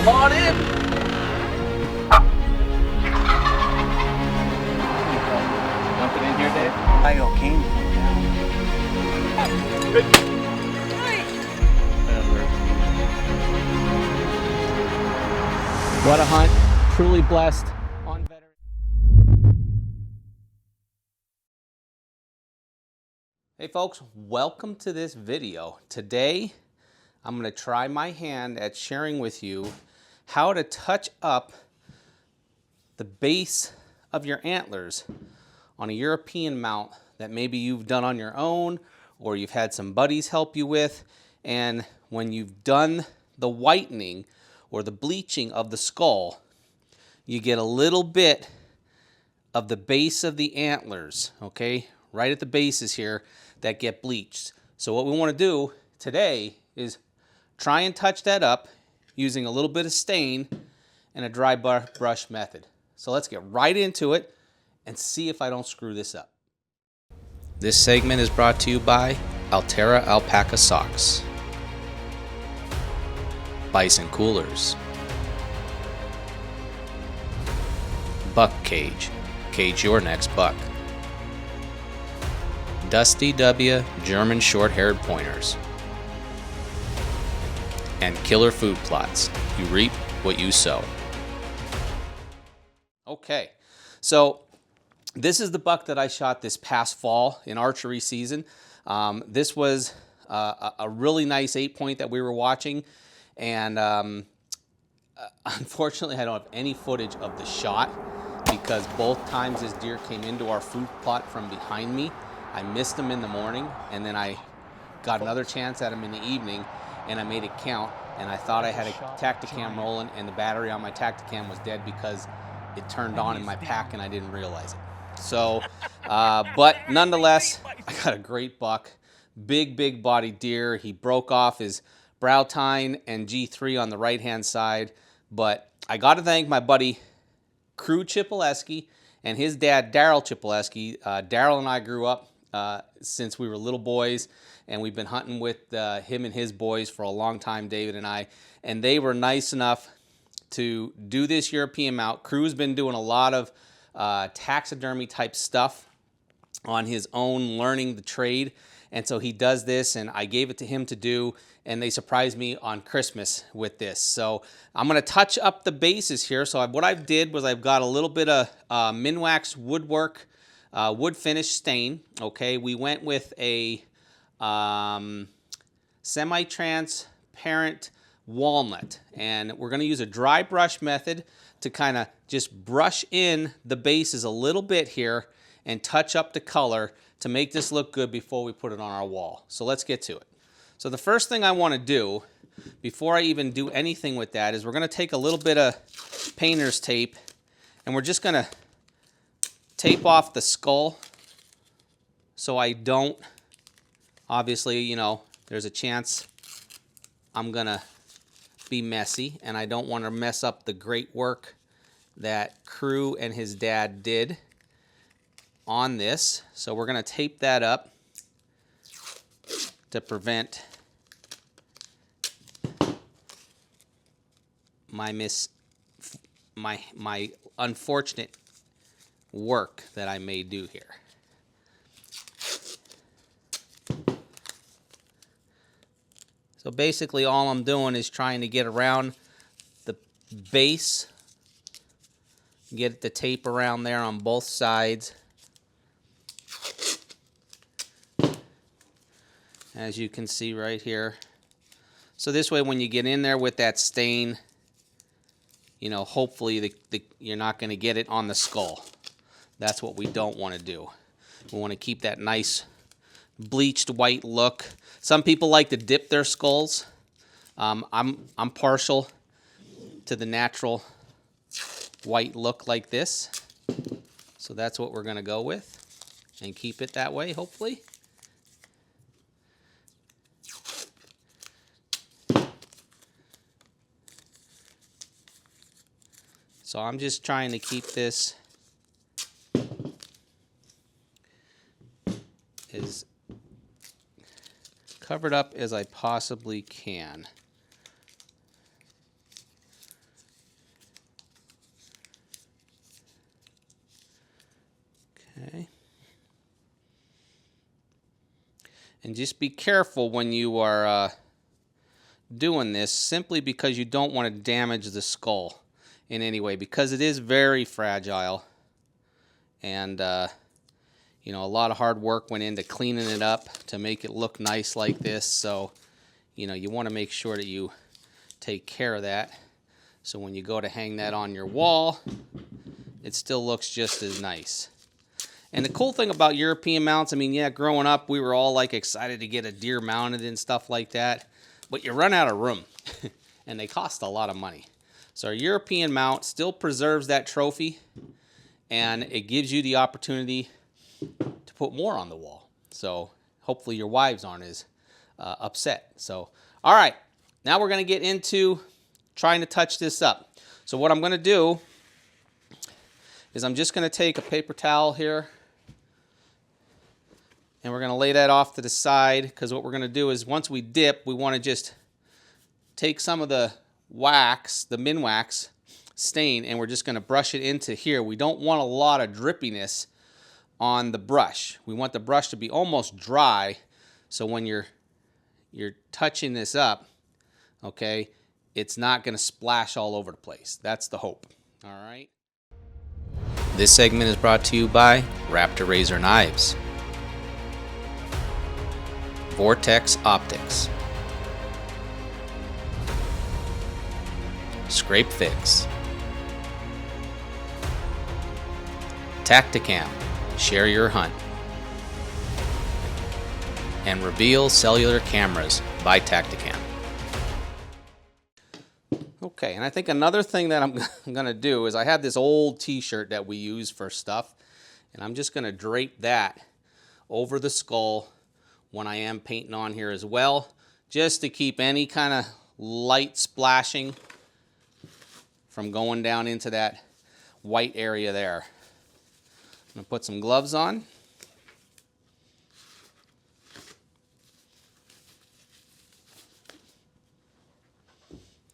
Come on in. Jumping in here, Dave? I go king. What a hunt. Truly blessed on veteran. Hey folks, welcome to this video. Today, I'm going to try my hand at sharing with you how to touch up the base of your antlers on a European mount that maybe you've done on your own or you've had some buddies help you with. And when you've done the whitening or the bleaching of the skull, you get a little bit of the base of the antlers, okay, right at the bases here that get bleached. So what we want to do today is try and touch that up using a little bit of stain and a dry brush method. So let's get right into it and see if I don't screw this up. This segment is brought to you by Altera Alpaca Socks, Bison Coolers, Buck Cage, cage your next buck, Dusty W German short-haired pointers, and Killer Food Plots. You reap what you sow. Okay, so this is the buck that I shot this past fall in archery season. This was a really nice 8-point that we were watching, and unfortunately I don't have any footage of the shot because both times this deer came into our food plot from behind me. I missed him in the morning, and then I got another chance at him in the evening, and I made it count, and I thought I had a Tacticam rolling, and the battery on my Tacticam was dead because it turned on in my pack and I didn't realize it. So, but nonetheless, I got a great buck. Big body deer. He broke off his brow tine and G3 on the right-hand side, but I got to thank my buddy Crue Chipeleski and his dad Daryl Chipeleski. Daryl and I grew up since we were little boys, and we've been hunting with him and his boys for a long time, David and I, and they were nice enough to do this European mount. Crue's been doing a lot of taxidermy type stuff on his own, learning the trade, and so he does this, and I gave it to him to do, and they surprised me on Christmas with this. So I'm going to touch up the bases here. So what I did was I've got a little bit of Minwax woodwork, wood finish stain. Okay, we went with a semi-transparent walnut, and we're going to use a dry brush method to kind of just brush in the bases a little bit here and touch up the color to make this look good before we put it on our wall. So let's get to it. So the first thing I want to do before I even do anything with that is we're going to take a little bit of painter's tape, and we're just going to tape off the skull so I don't, obviously, you know, there's a chance I'm going to be messy, and I don't want to mess up the great work that Crue and his dad did on this. So we're going to tape that up to prevent my unfortunate work that I may do here. So basically all I'm doing is trying to get around the base, get the tape around there on both sides. As you can see right here. So this way when you get in there with that stain, you know, hopefully you're not going to get it on the skull. That's what we don't want to do. We want to keep that nice bleached white look. Some people like to dip their skulls. I'm partial to the natural white look like this. So that's what we're going to go with and keep it that way, hopefully. So I'm just trying to keep this as covered up as I possibly can. Okay. And just be careful when you are doing this, simply because you don't want to damage the skull in any way, because it is very fragile. And, you know, a lot of hard work went into cleaning it up to make it look nice like this. So, you know, you want to make sure that you take care of that. So when you go to hang that on your wall, it still looks just as nice. And the cool thing about European mounts, I mean, yeah, growing up, we were all like excited to get a deer mounted and stuff like that. But you run out of room, and they cost a lot of money. So our European mount still preserves that trophy, and it gives you the opportunity to put more on the wall. So hopefully your wives aren't as upset. So, all right, now we're going to get into trying to touch this up. So what I'm going to do is I'm just going to take a paper towel here, and we're going to lay that off to the side, because what we're going to do is once we dip, we want to just take some of the wax, the min wax stain, and we're just going to brush it into here. We don't want a lot of drippiness on the brush. We want the brush to be almost dry, so when you're touching this up, okay, it's not going to splash all over the place. That's the hope. All right. This segment is brought to you by Raptor Razor Knives, Vortex Optics, Scrape Fix, Tacticam, share your hunt, and Reveal Cellular Cameras by Tacticam. Okay, and I think another thing that I'm going to do is I have this old t-shirt that we use for stuff, and I'm just going to drape that over the skull when I am painting on here as well, just to keep any kind of light splashing from going down into that white area there. I'm going to put some gloves on.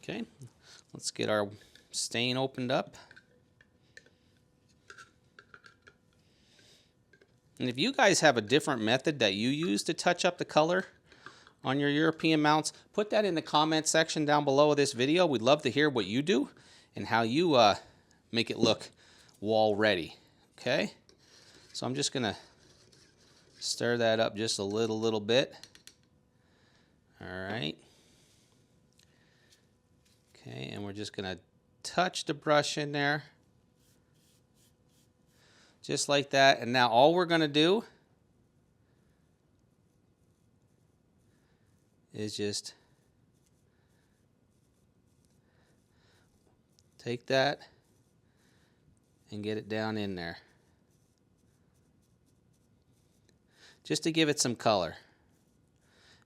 Okay, let's get our stain opened up. And if you guys have a different method that you use to touch up the color on your European mounts, put that in the comment section down below this video. We'd love to hear what you do and how you make it look wall ready. Okay, so I'm just gonna stir that up just a little bit. All right. Okay, and we're just gonna touch the brush in there. Just like that. And now all we're going to do is just take that and get it down in there. Just to give it some color.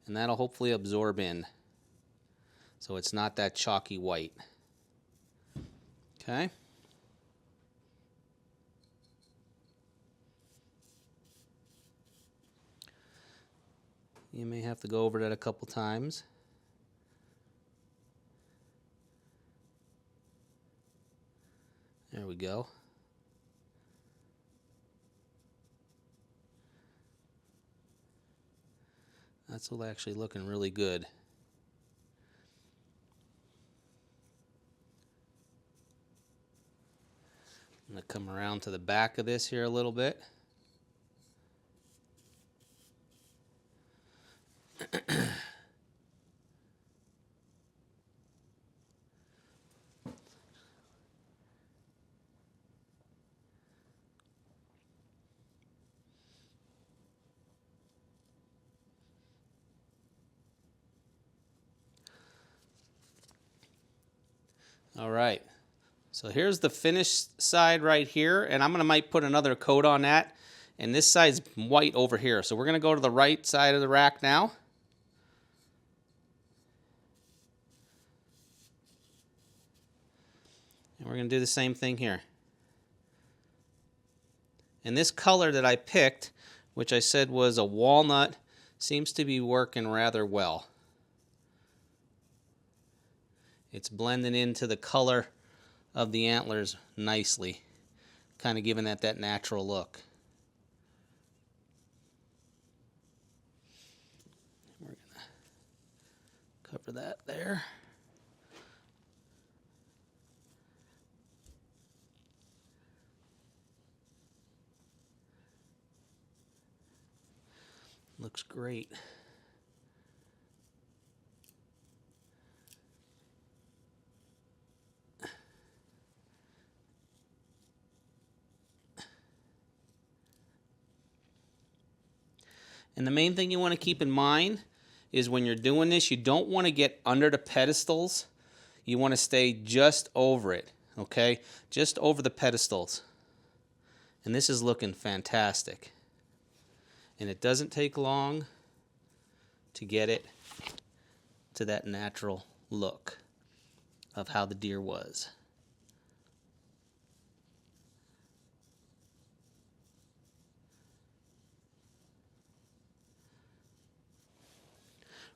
And that'll hopefully absorb in, so it's not that chalky white. Okay? You may have to go over that a couple times. There we go. That's actually looking really good. I'm going to come around to the back of this here a little bit. All right, so here's the finished side right here, and I'm might put another coat on that, and this side's white over here. So we're going to go to the right side of the rack now. And we're going to do the same thing here. And this color that I picked, which I said was a walnut, seems to be working rather well. It's blending into the color of the antlers nicely, kind of giving that natural look. Cover that there. Looks great. And the main thing you want to keep in mind is when you're doing this, you don't want to get under the pedestals. You want to stay just over it, okay? Just over the pedestals. And this is looking fantastic. And it doesn't take long to get it to that natural look of how the deer was.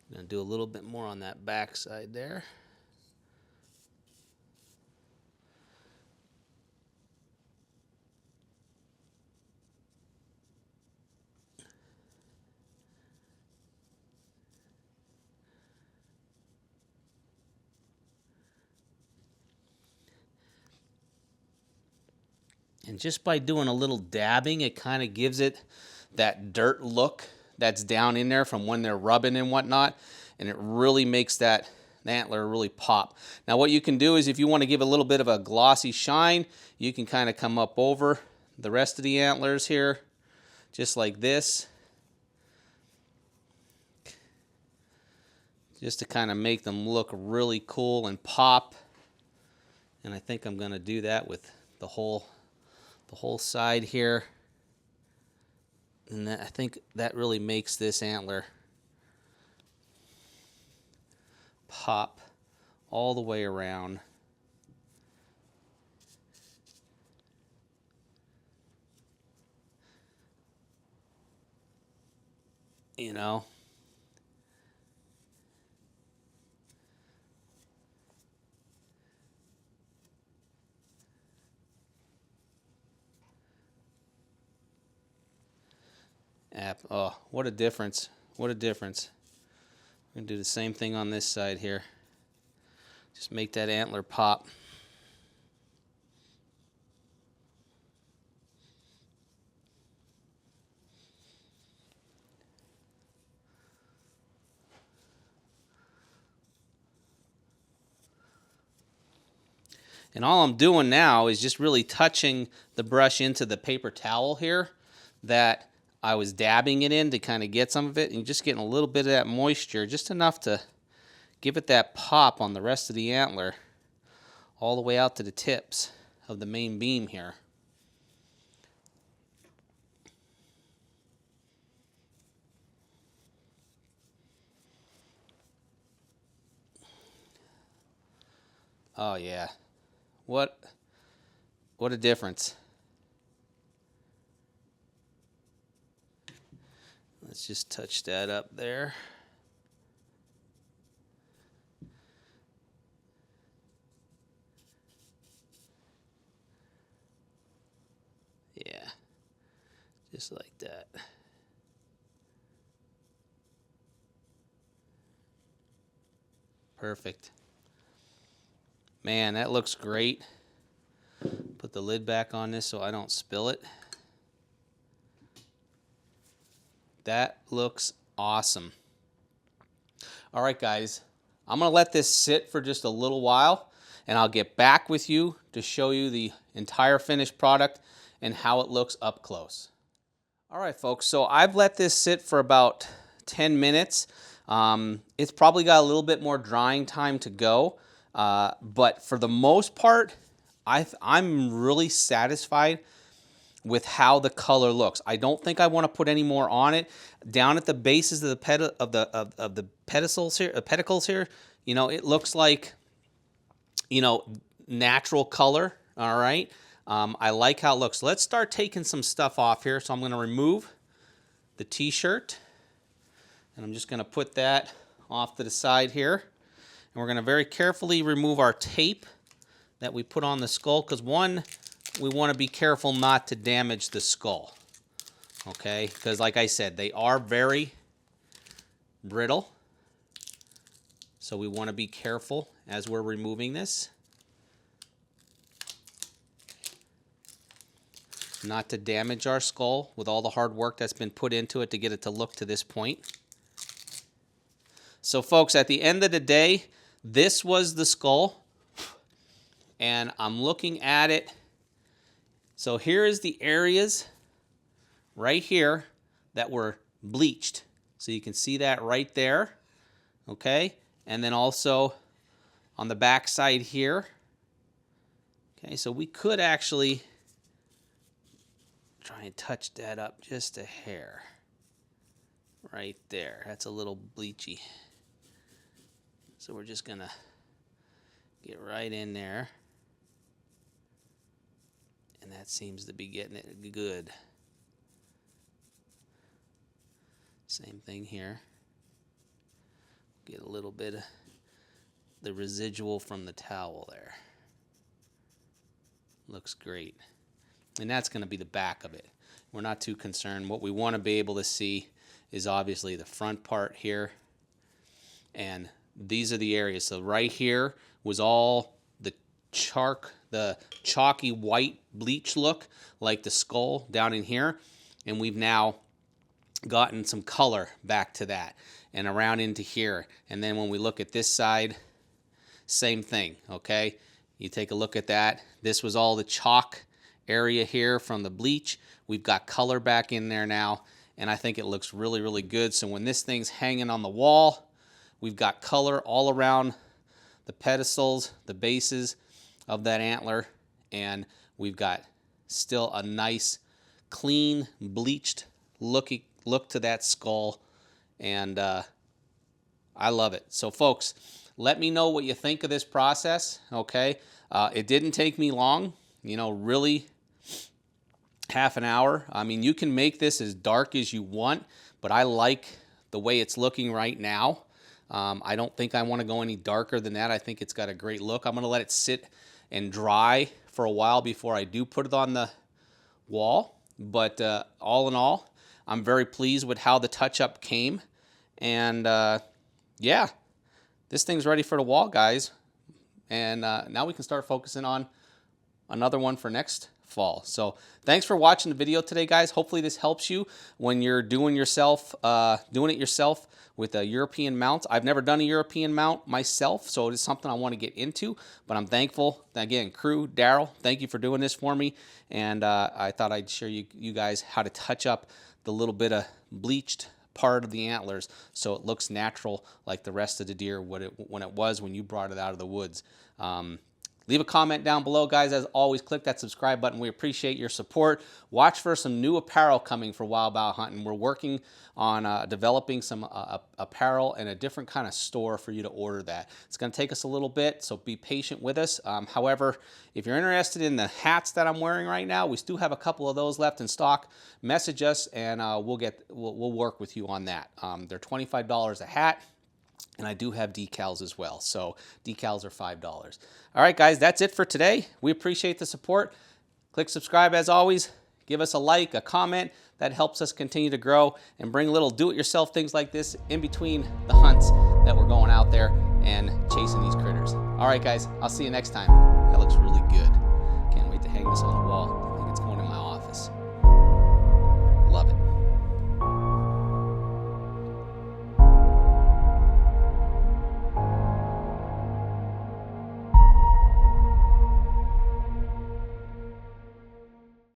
I'm going to do a little bit more on that back side there. And just by doing a little dabbing, it kind of gives it that dirt look that's down in there from when they're rubbing and whatnot. And it really makes that antler really pop. Now what you can do is if you want to give a little bit of a glossy shine, you can kind of come up over the rest of the antlers here, just like this. Just to kind of make them look really cool and pop. And I think I'm going to do that with the whole side here. And I think that really makes this antler pop all the way around. You know? Oh, what a difference. What a difference. I'm going to do the same thing on this side here. Just make that antler pop. And all I'm doing now is just really touching the brush into the paper towel here that I was dabbing it in to kind of get some of it, and just getting a little bit of that moisture, just enough to give it that pop on the rest of the antler all the way out to the tips of the main beam here. Oh yeah, what a difference. Let's just touch that up there. Yeah, just like that. Perfect. Man, that looks great. Put the lid back on this so I don't spill it. That looks awesome. All right, guys, I'm going to let this sit for just a little while, and I'll get back with you to show you the entire finished product and how it looks up close. All right, folks, so I've let this sit for about 10 minutes. It's probably got a little bit more drying time to go, but for the most part, I'm really satisfied with how the color looks. I don't think I want to put any more on it. Down at the bases of the pedicles here, you know, it looks like, you know, natural color. All right. I like how it looks. Let's start taking some stuff off here. So I'm going to remove the t-shirt, and I'm just going to put that off to the side here. And we're going to very carefully remove our tape that we put on the skull, because one, we want to be careful not to damage the skull, okay? Because like I said, they are very brittle. So we want to be careful as we're removing this, not to damage our skull with all the hard work that's been put into it to get it to look to this point. So folks, at the end of the day, this was the skull, and I'm looking at it. So here is the areas right here that were bleached. So you can see that right there, okay? And then also on the back side here. Okay, so we could actually try and touch that up just a hair. Right there, that's a little bleachy. So we're just gonna get right in there. And that seems to be getting it good. Same thing here. Get a little bit of the residual from the towel there. Looks great. And that's going to be the back of it. We're not too concerned. What we want to be able to see is obviously the front part here. And these are the areas. So right here was all the chalky white bleach look, like the skull down in here. And we've now gotten some color back to that and around into here. And then when we look at this side, same thing, okay? You take a look at that. This was all the chalk area here from the bleach. We've got color back in there now, and I think it looks really, really good. So when this thing's hanging on the wall, we've got color all around the pedestals, the bases of that antler, and we've got still a nice, clean, bleached look to that skull, and I love it. So folks, let me know what you think of this process, okay? It didn't take me long, you know, really half an hour. I mean, you can make this as dark as you want, but I like the way it's looking right now. I don't think I want to go any darker than that. I think it's got a great look. I'm going to let it sit and dry for a while before I do put it on the wall. But all in all, I'm very pleased with how the touch-up came. And yeah, this thing's ready for the wall, guys. And now we can start focusing on another one for next fall. So thanks for watching the video today, guys. Hopefully this helps you when you're doing it yourself with a European mount. I've never done a European mount myself, so it is something I want to get into, but I'm thankful. Again, Crue, Daryl, thank you for doing this for me. And I thought I'd show you guys how to touch up the little bit of bleached part of the antlers so it looks natural like the rest of the deer when it was when you brought it out of the woods. Leave a comment down below, guys. As always, click that subscribe button. We appreciate your support. Watch for some new apparel coming for Wild Bout Hunting. We're working on developing some apparel and a different kind of store for you to order that. It's going to take us a little bit, so be patient with us. However, if you're interested in the hats that I'm wearing right now, we still have a couple of those left in stock. Message us, and we'll work with you on that. They're $25 a hat. And I do have decals as well. So decals are $5. All right, guys, that's it for today. We appreciate the support. Click subscribe as always. Give us a like, a comment. That helps us continue to grow and bring little do-it-yourself things like this in between the hunts that we're going out there and chasing these critters. All right, guys, I'll see you next time. That looks really good.